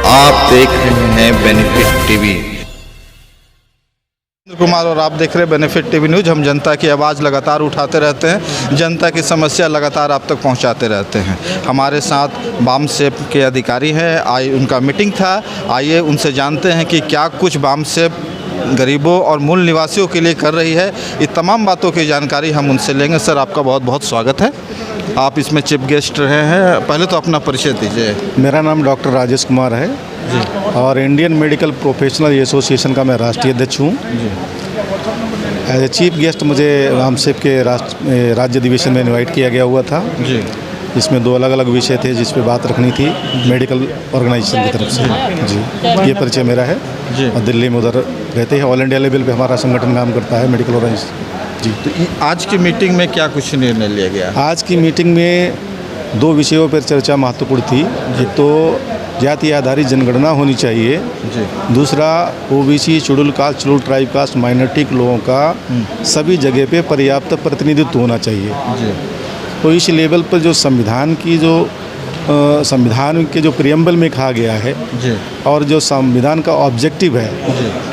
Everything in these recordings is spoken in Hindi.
आप देख रहे हैं बेनिफिट टीवी। कुमार और आप देख रहे हैं बेनिफिट टीवी न्यूज़। हम जनता की आवाज़ लगातार उठाते रहते हैं, जनता की समस्या लगातार आप तक पहुंचाते रहते हैं। हमारे साथ बामसेप के अधिकारी हैं, आज उनका मीटिंग था। आइए उनसे जानते हैं कि क्या कुछ बामसेप गरीबों और मूल निवासियों के लिए कर रही है। ये तमाम बातों की जानकारी हम उनसे लेंगे। सर, आपका बहुत बहुत स्वागत है। आप इसमें चीफ गेस्ट रहे हैं, पहले तो अपना परिचय दीजिए। मेरा नाम डॉक्टर राजेश कुमार है जी। और इंडियन मेडिकल प्रोफेशनल एसोसिएशन का मैं राष्ट्रीय अध्यक्ष हूँ। एज ए चीफ गेस्ट मुझे बामसेप के राज्य अधिवेशन में इनवाइट किया गया हुआ था जी। इसमें 2 अलग अलग विषय थे जिस पे बात रखनी थी मेडिकल ऑर्गेनाइजेशन की तरफ से। जी, ये परिचय मेरा है जी। और दिल्ली में उधर रहते हैं। ऑल इंडिया लेवल पे हमारा संगठन काम करता है मेडिकल ऑर्गेनाइजेशन। जी, तो आज की मीटिंग में क्या कुछ निर्णय लिया गया? आज की मीटिंग में 2 विषयों पर चर्चा महत्वपूर्ण थी। एक तो जाति आधारित जनगणना होनी चाहिए जी। दूसरा OBC, schedule caste, schedule tribe caste, minority के लोगों का सभी जगह पे पर्याप्त प्रतिनिधित्व होना चाहिए। जी। तो इस लेवल पर जो संविधान के जो प्रियम्बल में कहा गया है जी। और जो संविधान का ऑब्जेक्टिव है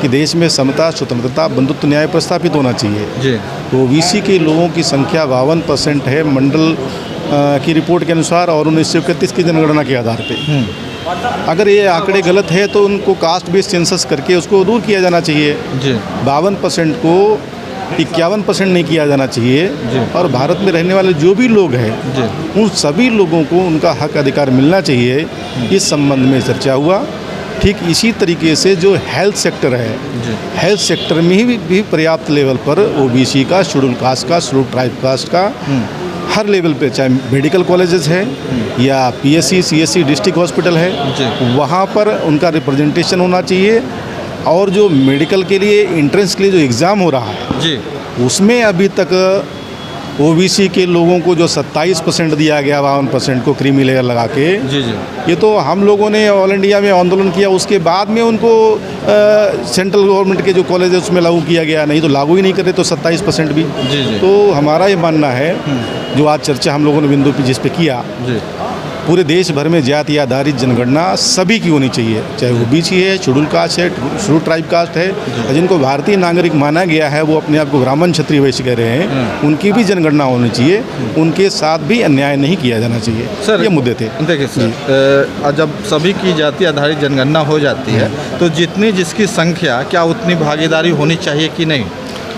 कि देश में समता, स्वतंत्रता, बंधुत्व, न्याय प्रस्थापित होना चाहिए। जी। तो ओबीसी के लोगों की संख्या 52% है मंडल की रिपोर्ट के अनुसार और 1931 की जनगणना के आधार पे। अगर ये आंकड़े गलत है तो उनको कास्ट बेस्ड सेंसस करके उसको दूर किया जाना चाहिए। जी। 52% को 51% नहीं किया जाना चाहिए। जी। और भारत में रहने वाले जो भी लोग हैं जी। उन सभी लोगों को उनका हक अधिकार मिलना चाहिए। इस संबंध में चर्चा हुआ। ठीक इसी तरीके से जो हेल्थ सेक्टर है, हेल्थ सेक्टर में भी पर्याप्त लेवल पर ओबीसी का, शेड्यूल कास्ट का, शेड्यूल ट्राइब कास्ट का हर लेवल पे, चाहे मेडिकल कॉलेजेस है या पीएससी, सीएससी डिस्ट्रिक्ट हॉस्पिटल है, वहाँ पर उनका रिप्रेजेंटेशन होना चाहिए। और जो मेडिकल के लिए एंट्रेंस के लिए जो एग्ज़ाम हो रहा है जी। उसमें अभी तक ओबीसी के लोगों को जो 27% दिया गया, 52% को क्रीमी लेयर लगा के। जी। जी। ये तो हम लोगों ने ऑल इंडिया में आंदोलन किया, उसके बाद में उनको सेंट्रल गवर्नमेंट के जो कॉलेज है उसमें लागू किया गया। नहीं तो लागू ही नहीं करे तो 27% भी। जी। जी। तो हमारा ये मानना है, जो आज चर्चा हम लोगों ने बिंदु पे जिस पे किया, जी। पूरे देश भर में जाति आधारित जनगणना सभी की होनी चाहिए, चाहे ओबीसी है, शेड्यूल कास्ट है, शेड्यूल ट्राइब कास्ट है, जिनको भारतीय नागरिक माना गया है, वो अपने आप को ब्राह्मण क्षत्रिय वैश्य कह रहे हैं, उनकी भी जनगणना होनी चाहिए। उनके साथ भी अन्याय नहीं किया जाना चाहिए। सर, ये मुद्दे थे। देखिए सर, जब सभी की जाति आधारित जनगणना हो जाती है तो जितनी जिसकी संख्या, क्या उतनी भागीदारी होनी चाहिए कि नहीं?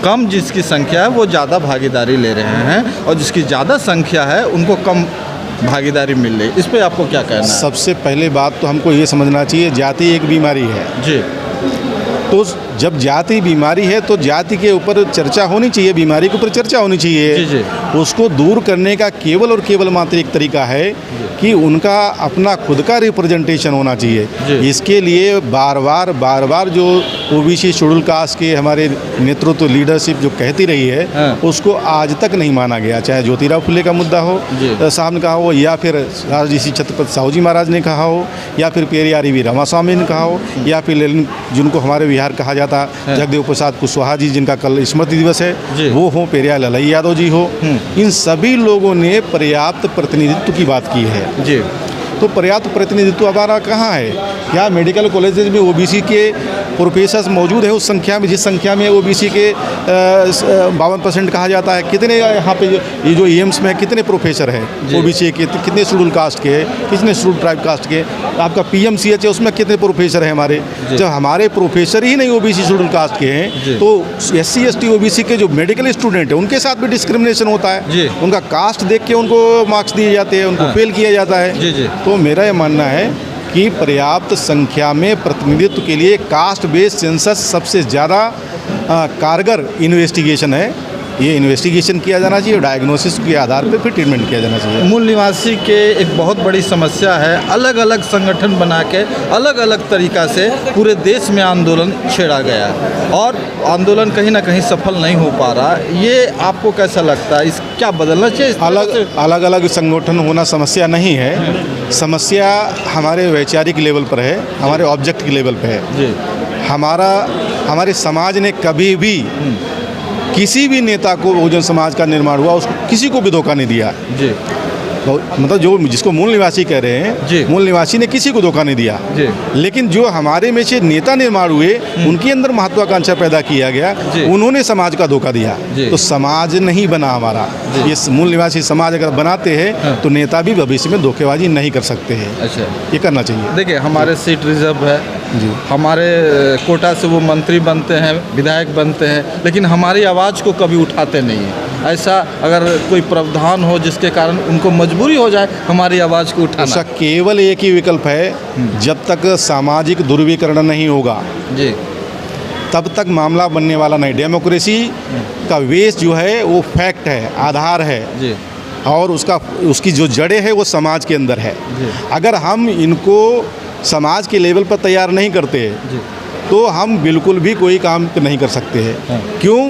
कम जिसकी संख्या है वो ज़्यादा भागीदारी ले रहे हैं और जिसकी ज़्यादा संख्या है उनको कम भागीदारी मिल रही। इस पे आपको क्या कहना है? सबसे पहले बात तो हमको ये समझना चाहिए, जाति एक बीमारी है। जी। तो जब जाति बीमारी है तो जाति के ऊपर चर्चा होनी चाहिए, बीमारी के ऊपर चर्चा होनी चाहिए। जी। जी। उसको दूर करने का केवल और केवल मात्र एक तरीका है कि उनका अपना खुद का रिप्रेजेंटेशन होना चाहिए। इसके लिए बार बार जो ओबीसी, शेड्यूल कास्ट के हमारे नेतृत्व, लीडरशिप जो कहती रही है, उसको आज तक नहीं माना गया। चाहे ज्योतिराव फुले का मुद्दा हो, साहब का हो, या फिर राजऋषि छत्रपति साहू जी महाराज ने कहा हो, या फिर पेरियार वी रामास्वामी ने कहा हो, या फिर जिनको हमारे बिहार कहा जाता जगदेव प्रसाद कुशवाहा जी, जिनका कल स्मृति दिवस है, वो हो, पेरियार ललई यादव जी हो, इन सभी लोगों ने पर्याप्त प्रतिनिधित्व की बात की है। जी। तो पर्याप्त प्रतिनिधित्व हमारा कहाँ है? क्या मेडिकल कॉलेजेस में ओबीसी के प्रोफेसर्स मौजूद है उस संख्या में, जिस संख्या में ओबीसी के 52% कहा जाता है? कितने यहाँ पे ये जो एम्स में कितने प्रोफेसर हैं ओबीसी के, कितने शेड्यूल कास्ट के, कितने शेड्यूल ट्राइब कास्ट के? आपका पीएमसीएच है, उसमें कितने प्रोफेसर हैं हमारे? जब हमारे प्रोफेसर ही नहीं ओबीसी शेड्यूल कास्ट के हैं तो SC ST ओबीसी के जो मेडिकल स्टूडेंट हैं उनके साथ भी डिस्क्रिमिनेशन होता है। उनका कास्ट देख के उनको मार्क्स दिए जाते हैं, उनको फेल किया जाता है। तो मेरा ये मानना है कि पर्याप्त संख्या में प्रतिनिधित्व के लिए कास्ट बेस्ड सेंसस सबसे ज़्यादा कारगर इन्वेस्टिगेशन है। ये इन्वेस्टिगेशन किया जाना चाहिए, डायग्नोसिस के आधार पर फिर ट्रीटमेंट किया जाना चाहिए। मूल निवासी के एक बहुत बड़ी समस्या है, अलग अलग संगठन बना के अलग अलग तरीक़ा से पूरे देश में आंदोलन छेड़ा गया और आंदोलन कहीं ना कहीं सफल नहीं हो पा रहा। ये आपको कैसा लगता है? इस क्या बदलना चाहिए? अलग अलग संगठन होना समस्या नहीं है। समस्या हमारे वैचारिक लेवल पर है, हमारे ऑब्जेक्ट के लेवल पर है। जी। हमारे समाज ने कभी भी किसी भी नेता को, बहुजन समाज का निर्माण हुआ, उसको किसी को भी धोखा नहीं दिया। जी। मतलब जो जिसको मूल निवासी कह रहे जी। हैं, मूल निवासी ने किसी को धोखा नहीं दिया। जी। लेकिन जो हमारे में से नेता निर्माण हुए, उनके अंदर महत्वाकांक्षा पैदा किया गया, जी। उन्होंने समाज का धोखा दिया। जी। तो समाज नहीं बना हमारा। ये मूल निवासी समाज अगर बनाते हैं तो नेता भी भविष्य में धोखेबाजी नहीं कर सकते हैं। अच्छा, ये करना चाहिए। देखिए हमारे सीट रिजर्व है जी। हमारे कोटा से वो मंत्री बनते हैं, विधायक बनते हैं, लेकिन हमारी आवाज़ को कभी उठाते नहीं हैं। ऐसा अगर कोई प्रावधान हो जिसके कारण उनको मजबूरी हो जाए हमारी आवाज़ को ऐसा उठाना। केवल एक ही विकल्प है, जब तक सामाजिक ध्रुवीकरण नहीं होगा जी तब तक मामला बनने वाला नहीं। डेमोक्रेसी का बेस जो है वो फैक्ट है, आधार है, जी और उसकी जो जड़ें है वो समाज के अंदर है। जी। अगर हम इनको समाज के लेवल पर तैयार नहीं करते जी तो हम बिल्कुल भी कोई काम नहीं कर सकते हैं। हाँ। क्यों?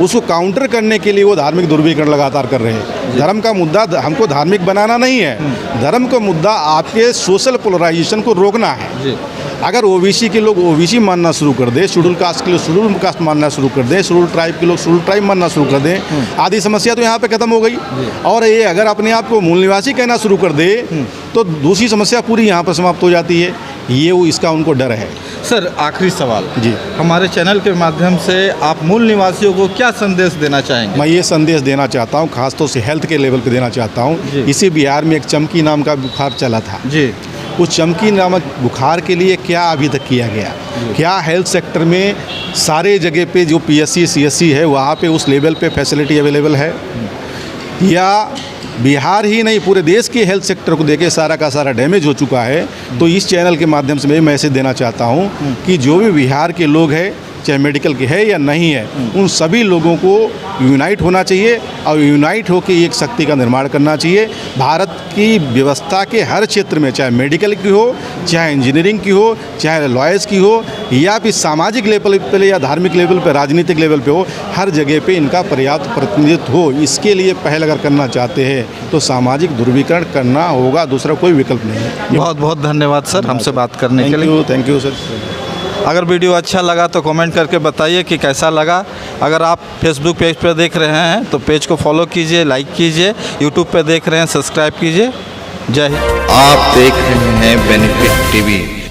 उसको काउंटर करने के लिए वो धार्मिक ध्रुवीकरण लगातार कर रहे हैं। धर्म का मुद्दा हमको धार्मिक बनाना नहीं है, धर्म का मुद्दा आपके सोशल पोलराइजेशन को रोकना है। जी अगर ओबीसी के लोग ओबीसी मानना शुरू कर दें, शेड्यूल कास्ट के लोग शेड्यूल कास्ट मानना शुरू कर दें, शेड्यूल ट्राइब के लोग शेड्यूल ट्राइब मानना शुरू कर दें, आदि समस्या तो यहाँ पे खत्म हो गई। और ये अगर अपने आप को मूल निवासी कहना शुरू कर दे तो दूसरी समस्या पूरी यहाँ पर समाप्त हो जाती है। इसका उनको डर है। सर, आखिरी सवाल जी। हमारे चैनल के माध्यम से आप मूल निवासियों को क्या संदेश देना चाहेंगे? मैं ये संदेश देना चाहता हूँ, खासतौर से हेल्थ के लेवल पे देना चाहता हूँ। जी। इसी बिहार में एक चमकी नाम का बुखार चला था। जी उस चमकी नामक बुखार के लिए क्या अभी तक किया गया? क्या हेल्थ सेक्टर में सारे जगह पे जो पीएससी सीएससी है वहाँ पे उस लेवल पे फैसिलिटी अवेलेबल है? या बिहार ही नहीं पूरे देश के हेल्थ सेक्टर को देखे सारा का सारा डैमेज हो चुका है? तो इस चैनल के माध्यम से मैं मैसेज देना चाहता हूँ कि जो भी बिहार के लोग हैं, चाहे मेडिकल के है या नहीं है, उन सभी लोगों को यूनाइट होना चाहिए और यूनाइट होकर एक शक्ति का निर्माण करना चाहिए। भारत की व्यवस्था के हर क्षेत्र में, चाहे मेडिकल की हो, चाहे इंजीनियरिंग की हो, चाहे लॉयर्स की हो, या फिर सामाजिक लेवल पे या धार्मिक लेवल पे, राजनीतिक लेवल पे हो, हर जगह पे इनका पर्याप्त प्रतिनिधित्व हो। इसके लिए पहल अगर करना चाहते हैं तो सामाजिक ध्रुवीकरण करना होगा, दूसरा कोई विकल्प नहीं है। बहुत बहुत धन्यवाद सर हमसे बात करने के लिए। Thank you sir. अगर वीडियो अच्छा लगा तो कमेंट करके बताइए कि कैसा लगा। अगर आप फेसबुक पेज पर देख रहे हैं तो पेज को फॉलो कीजिए, लाइक कीजिए। यूट्यूब पे देख रहे हैं सब्सक्राइब कीजिए। जय हिंद। आप देख रहे हैं बेनिफिट टीवी।